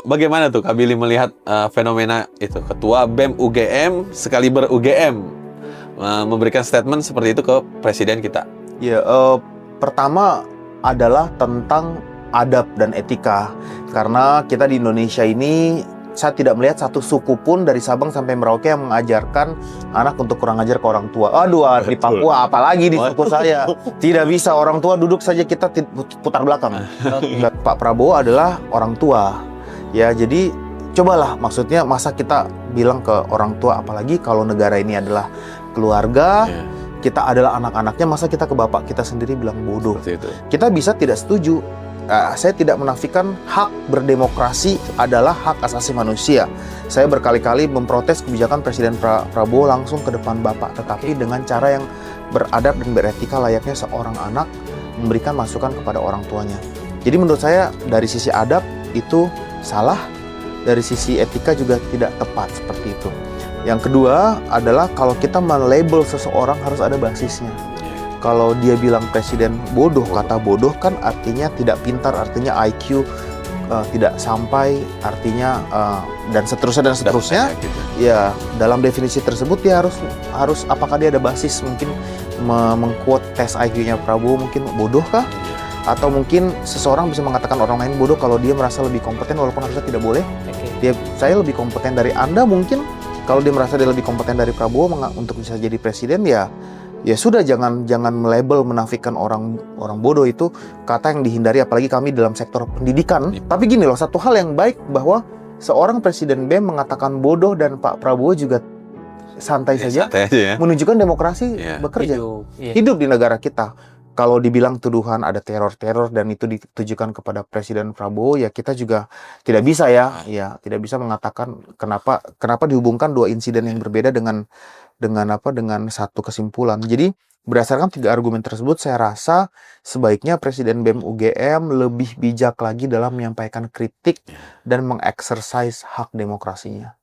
bagaimana tuh Kak Billy melihat fenomena itu? Ketua BEM UGM, sekaliber UGM, memberikan statement seperti itu ke presiden kita. Ya, pertama adalah tentang adab dan etika. Karena kita di Indonesia ini, saya tidak melihat satu suku pun dari Sabang sampai Merauke yang mengajarkan anak untuk kurang ajar ke orang tua. Aduh, di Papua apalagi di suku saya. Tidak bisa, orang tua duduk saja kita putar belakang. Pak Prabowo adalah orang tua. Ya, jadi cobalah, maksudnya masa kita bilang ke orang tua, apalagi kalau negara ini adalah keluarga, kita adalah anak-anaknya, masa kita ke bapak kita sendiri bilang bodoh. Kita bisa tidak setuju. Saya tidak menafikan hak berdemokrasi adalah hak asasi manusia. Saya berkali-kali memprotes kebijakan Presiden Prabowo langsung ke depan bapak, tetapi dengan cara yang beradab dan beretika layaknya seorang anak memberikan masukan kepada orang tuanya. Jadi menurut saya dari sisi adab itu salah, dari sisi etika juga tidak tepat seperti itu. Yang kedua adalah kalau kita melabel seseorang harus ada basisnya. Kalau dia bilang presiden bodoh, kata bodoh kan artinya tidak pintar, artinya IQ tidak sampai, artinya dan seterusnya. Ya, dalam definisi tersebut dia harus apakah dia ada basis, mungkin mengquote tes IQ-nya Prabowo mungkin bodoh kah? Atau mungkin seseorang bisa mengatakan orang lain bodoh kalau dia merasa lebih kompeten walaupun harusnya tidak boleh. Saya lebih kompeten dari Anda mungkin. Kalau dia merasa dia lebih kompeten dari Prabowo untuk bisa jadi presiden, ya sudah, jangan melabel, menafikan orang bodoh. Itu kata yang dihindari, apalagi kami dalam sektor pendidikan. Tapi gini loh, satu hal yang baik bahwa seorang presiden BEM mengatakan bodoh dan Pak Prabowo juga santai saja ya. Menunjukkan demokrasi bekerja, hidup di negara kita. Kalau dibilang tuduhan ada teror dan itu ditujukan kepada Presiden Prabowo, ya kita juga tidak bisa tidak bisa mengatakan kenapa dihubungkan dua insiden yang berbeda dengan satu kesimpulan. Jadi berdasarkan 3 argumen tersebut, saya rasa sebaiknya Presiden BEM UGM lebih bijak lagi dalam menyampaikan kritik dan mengeksersis hak demokrasinya.